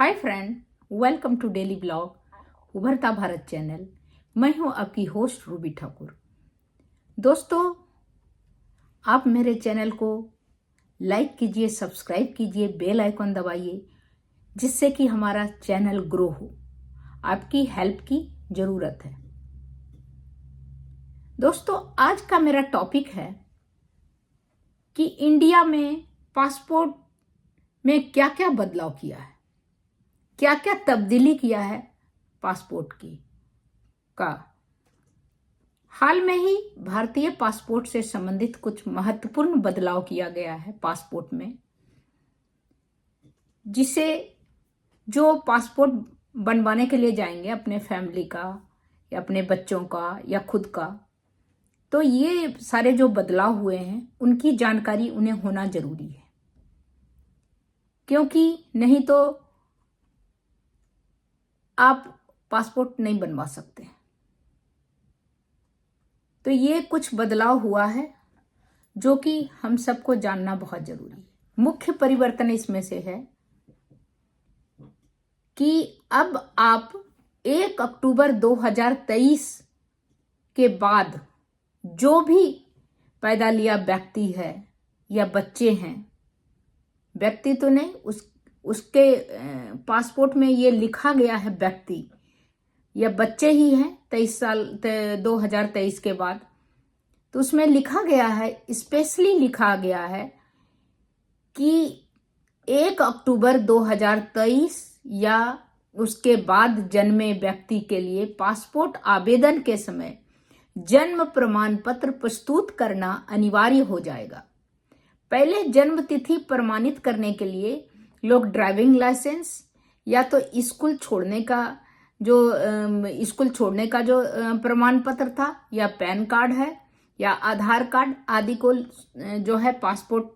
Hi friend, welcome to daily blog उभरता Bharat channel. मैं हूं आपकी होस्ट रूबी ठाकुर। दोस्तों, आप मेरे चैनल को लाइक कीजिए, सब्सक्राइब कीजिए, बेल आइकन दबाइए, जिससे कि हमारा चैनल ग्रो हो। आपकी हेल्प की ज़रूरत है। दोस्तों, आज का मेरा टॉपिक है कि इंडिया में पासपोर्ट में क्या क्या बदलाव किया है, क्या क्या तब्दीली किया है पासपोर्ट की का। हाल में ही भारतीय पासपोर्ट से संबंधित कुछ महत्वपूर्ण बदलाव किया गया है पासपोर्ट में, जिसे जो पासपोर्ट बनवाने के लिए जाएंगे अपने फैमिली का या अपने बच्चों का या खुद का, तो ये सारे जो बदलाव हुए हैं उनकी जानकारी उन्हें होना जरूरी है, क्योंकि नहीं तो आप पासपोर्ट नहीं बनवा सकते। तो ये कुछ बदलाव हुआ है जो कि हम सबको जानना बहुत जरूरी है। मुख्य परिवर्तन इसमें से है कि अब आप 1 अक्टूबर 2023 के बाद जो भी पैदा लिया व्यक्ति है या बच्चे हैं, व्यक्ति तो नहीं, उसके पासपोर्ट में ये लिखा गया है व्यक्ति या बच्चे ही हैं 2023 के बाद, तो उसमें लिखा गया है, स्पेशली लिखा गया है कि 1 अक्टूबर 2023 या उसके बाद जन्मे व्यक्ति के लिए पासपोर्ट आवेदन के समय जन्म प्रमाण पत्र प्रस्तुत करना अनिवार्य हो जाएगा। पहले जन्म तिथि प्रमाणित करने के लिए लोग ड्राइविंग लाइसेंस या तो स्कूल छोड़ने का जो प्रमाण पत्र था, या पैन कार्ड है या आधार कार्ड आदि को जो है पासपोर्ट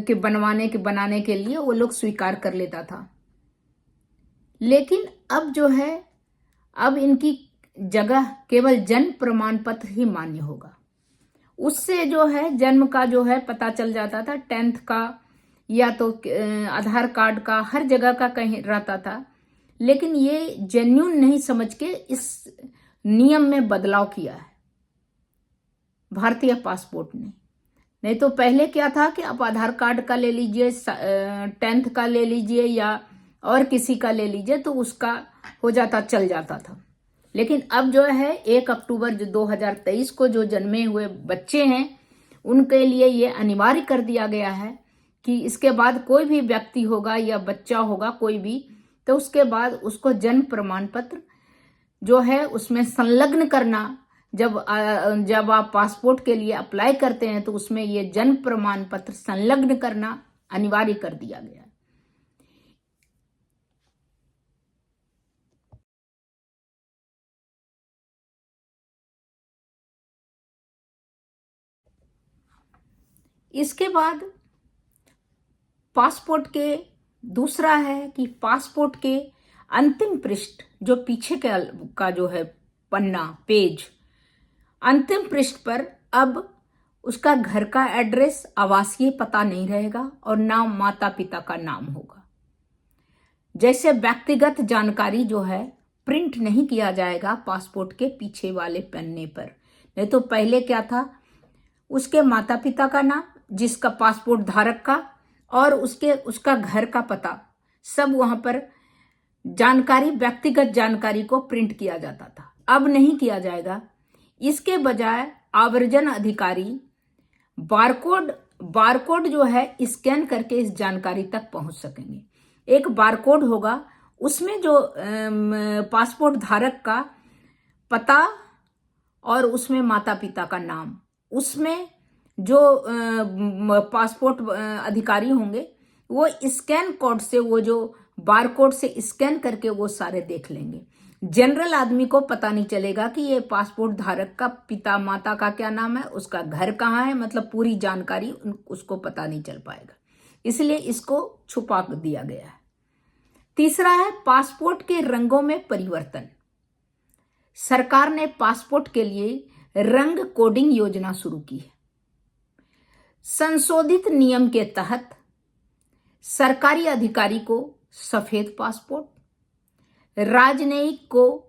के बनाने के लिए वो लोग स्वीकार कर लेता था। लेकिन अब जो है, अब इनकी जगह केवल जन्म प्रमाण पत्र ही मान्य होगा। उससे जो है जन्म का जो है पता चल जाता था, 10th का या तो आधार कार्ड का, हर जगह का कहीं रहता था। लेकिन ये जेन्युइन नहीं समझ के इस नियम में बदलाव किया है भारतीय पासपोर्ट ने। नहीं तो पहले क्या था कि आप आधार कार्ड का ले लीजिए, 10th का ले लीजिए या और किसी का ले लीजिए तो उसका हो जाता, चल जाता था। लेकिन अब जो है 1 अक्टूबर 2023 को जो जन्मे हुए बच्चे हैं उनके लिए ये अनिवार्य कर दिया गया है कि इसके बाद कोई भी व्यक्ति होगा या बच्चा होगा कोई भी, तो उसके बाद उसको जन्म प्रमाण पत्र जो है उसमें संलग्न करना। जब आप पासपोर्ट के लिए अप्लाई करते हैं तो उसमें ये जन्म प्रमाण पत्र संलग्न करना अनिवार्य कर दिया गया है। इसके बाद पासपोर्ट के दूसरा है कि पासपोर्ट के अंतिम पृष्ठ, जो पीछे का जो है पन्ना, पेज, अंतिम पृष्ठ पर अब उसका घर का एड्रेस, आवासीय पता नहीं रहेगा और ना माता पिता का नाम होगा। जैसे व्यक्तिगत जानकारी जो है प्रिंट नहीं किया जाएगा पासपोर्ट के पीछे वाले पन्ने पर। नहीं तो पहले क्या था, उसके माता पिता का नाम, जिसका पासपोर्ट धारक का, और उसका घर का पता, सब वहां पर जानकारी, व्यक्तिगत जानकारी को प्रिंट किया जाता था। अब नहीं किया जाएगा। इसके बजाय आवर्जन अधिकारी बारकोड जो है स्कैन करके इस जानकारी तक पहुंच सकेंगे। एक बारकोड होगा, उसमें जो पासपोर्ट धारक का पता और उसमें माता पिता का नाम, उसमें जो पासपोर्ट अधिकारी होंगे वो स्कैन कोड से, वो जो बारकोड से स्कैन करके वो सारे देख लेंगे। जनरल आदमी को पता नहीं चलेगा कि ये पासपोर्ट धारक का पिता माता का क्या नाम है, उसका घर कहाँ है, मतलब पूरी जानकारी उसको पता नहीं चल पाएगा। इसलिए इसको छुपा दिया गया है। तीसरा है पासपोर्ट के रंगों में परिवर्तन। सरकार ने पासपोर्ट के लिए रंग कोडिंग योजना शुरू की है। संशोधित नियम के तहत सरकारी अधिकारी को सफेद पासपोर्ट। राजनयिक को,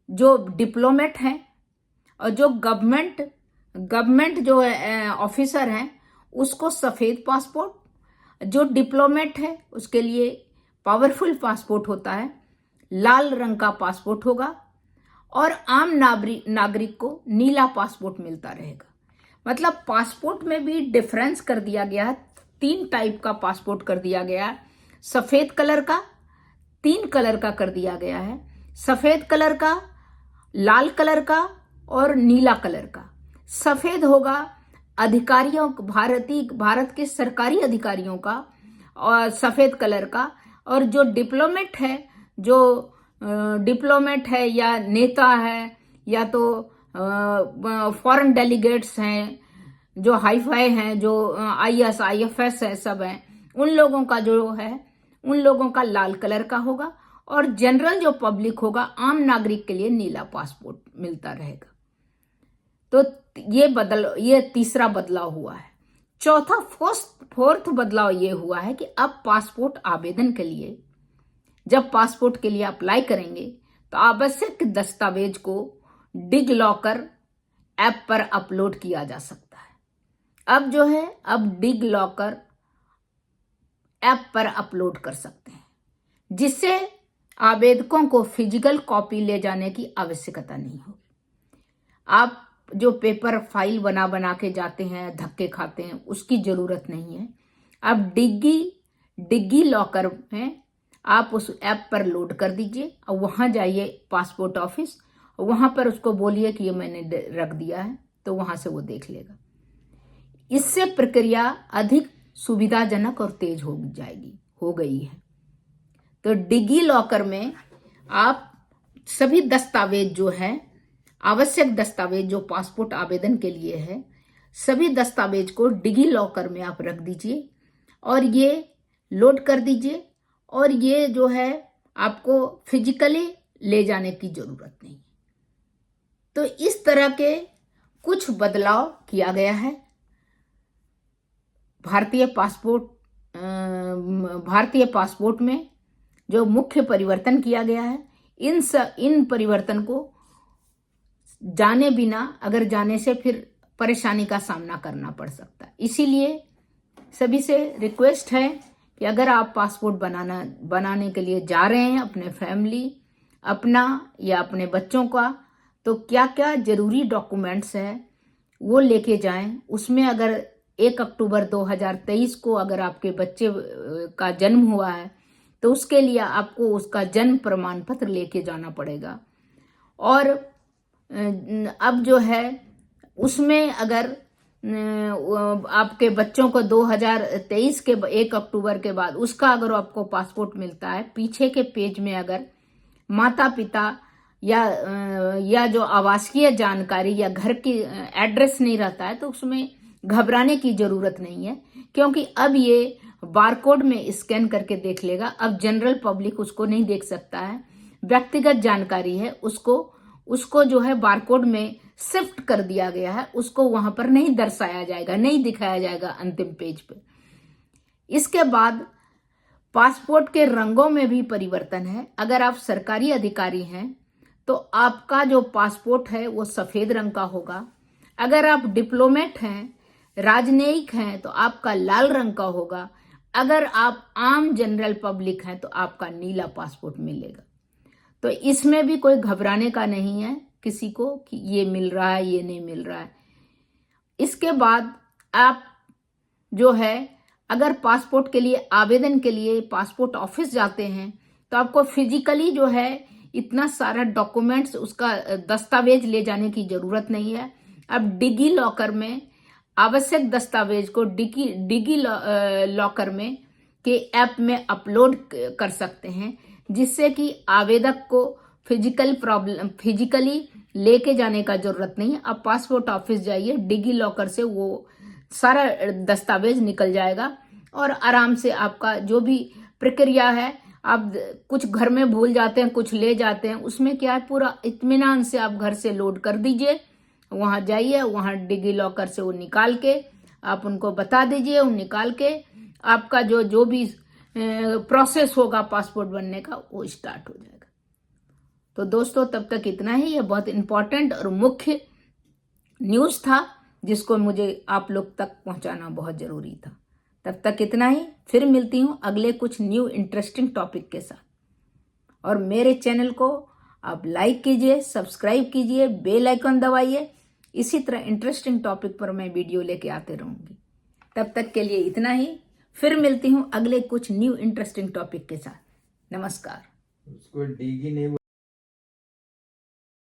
जो डिप्लोमेट हैं और जो गवर्नमेंट जो ऑफिसर हैं उसको सफेद पासपोर्ट। जो डिप्लोमेट है उसके लिए पावरफुल पासपोर्ट होता है, लाल रंग का पासपोर्ट होगा। और आम नागरिक को नीला पासपोर्ट मिलता रहेगा। मतलब पासपोर्ट में भी डिफरेंस कर दिया गया है, 3 टाइप का पासपोर्ट कर दिया गया है। सफेद कलर का, 3 कलर का कर दिया गया है। सफेद कलर का, लाल कलर का और नीला कलर का। सफेद होगा अधिकारियों, भारत के सरकारी अधिकारियों का, और सफेद कलर का। और जो डिप्लोमेट है या नेता है या तो फॉरेन डेलीगेट्स हैं, जो हाईफाई हैं, जो IAS IFS है, सब हैं, उन लोगों का जो है, उन लोगों का लाल कलर का होगा। और जनरल जो पब्लिक होगा, आम नागरिक के लिए नीला पासपोर्ट मिलता रहेगा। तो ये तीसरा बदलाव हुआ है। चौथा फोर्थ बदलाव ये हुआ है कि अब पासपोर्ट आवेदन के लिए, जब पासपोर्ट के लिए अप्लाई करेंगे तो आवश्यक दस्तावेज को डिग लॉकर ऐप पर अपलोड किया जा सकता है। अब डिग लॉकर ऐप पर अपलोड कर सकते हैं, जिससे आवेदकों को फिजिकल कॉपी ले जाने की आवश्यकता नहीं होगी। आप जो पेपर फाइल बना के जाते हैं, धक्के खाते हैं, उसकी जरूरत नहीं है। अब डिग्गी लॉकर में आप उस ऐप पर लोड कर दीजिए और वहां जाइए पासपोर्ट ऑफिस, वहां पर उसको बोलिए कि ये मैंने रख दिया है, तो वहां से वो देख लेगा। इससे प्रक्रिया अधिक सुविधाजनक और तेज हो गई है। तो डिगी लॉकर में आप सभी दस्तावेज जो है, आवश्यक दस्तावेज जो पासपोर्ट आवेदन के लिए है, सभी दस्तावेज को डिगी लॉकर में आप रख दीजिए और ये लोड कर दीजिए। और ये जो है आपको फिजिकली ले जाने की जरूरत नहीं। तो इस तरह के कुछ बदलाव किया गया है। भारतीय पासपोर्ट में जो मुख्य परिवर्तन किया गया है, इन परिवर्तन को जाने बिना, अगर जाने से फिर परेशानी का सामना करना पड़ सकता है। इसीलिए सभी से रिक्वेस्ट है कि अगर आप पासपोर्ट बनाने के लिए जा रहे हैं, अपने फैमिली, अपना या अपने बच्चों का, तो क्या क्या जरूरी डॉक्यूमेंट्स है वो लेके जाएं। उसमें अगर 1 अक्टूबर 2023 को अगर आपके बच्चे का जन्म हुआ है तो उसके लिए आपको उसका जन्म प्रमाण पत्र लेके जाना पड़ेगा। और अब जो है उसमें अगर आपके बच्चों को 2023 के 1 अक्टूबर के बाद उसका अगर आपको पासपोर्ट मिलता है, पीछे के पेज में अगर माता पिता या जो आवासीय जानकारी या घर की एड्रेस नहीं रहता है तो उसमें घबराने की जरूरत नहीं है, क्योंकि अब ये बारकोड में स्कैन करके देख लेगा। अब जनरल पब्लिक उसको नहीं देख सकता है। व्यक्तिगत जानकारी है उसको जो है बारकोड में शिफ्ट कर दिया गया है, उसको वहां पर नहीं दर्शाया जाएगा, नहीं दिखाया जाएगा अंतिम पेज पे। इसके बाद पासपोर्ट के रंगों में भी परिवर्तन है। अगर आप सरकारी अधिकारी हैं तो आपका जो पासपोर्ट है वो सफेद रंग का होगा। अगर आप डिप्लोमेट हैं, राजनयिक हैं, तो आपका लाल रंग का होगा। अगर आप आम जनरल पब्लिक हैं तो आपका नीला पासपोर्ट मिलेगा। तो इसमें भी कोई घबराने का नहीं है किसी को कि ये मिल रहा है, ये नहीं मिल रहा है। इसके बाद आप जो है अगर पासपोर्ट के लिए आवेदन के लिए पासपोर्ट ऑफिस जाते हैं तो आपको फिजिकली जो है इतना सारा डॉक्यूमेंट्स, उसका दस्तावेज ले जाने की जरूरत नहीं है। अब डिगी लॉकर में आवश्यक दस्तावेज को डिगी लॉकर में के ऐप में अपलोड कर सकते हैं, जिससे कि आवेदक को फिजिकली लेके जाने का जरूरत नहीं है। अब पासपोर्ट ऑफिस जाइए, डिगी लॉकर से वो सारा दस्तावेज निकल जाएगा और आराम से आपका जो भी प्रक्रिया है, आप कुछ घर में भूल जाते हैं, कुछ ले जाते हैं, उसमें क्या है पूरा इत्मीनान से आप घर से लोड कर दीजिए। वहां जाइए, वहां डिगी लॉकर से वो निकाल के आप उनको बता दीजिए, वो निकाल के आपका जो भी प्रोसेस होगा पासपोर्ट बनने का वो स्टार्ट हो जाएगा। तो दोस्तों तब तक इतना ही। ये बहुत इंपॉर्टेंट और मुख्य न्यूज़ था जिसको मुझे आप लोग तक पहुंचाना बहुत जरूरी था। तब तक इतना ही, फिर मिलती हूं अगले कुछ न्यू इंटरेस्टिंग टॉपिक के साथ। और मेरे चैनल को आप लाइक कीजिए, सब्सक्राइब कीजिए, बेल आइकन दबाइए। इसी तरह इंटरेस्टिंग टॉपिक पर मैं वीडियो लेके आते रहूंगी। तब तक के लिए इतना ही, फिर मिलती हूं अगले कुछ न्यू इंटरेस्टिंग टॉपिक के साथ। नमस्कार। उसको डीगी नहीं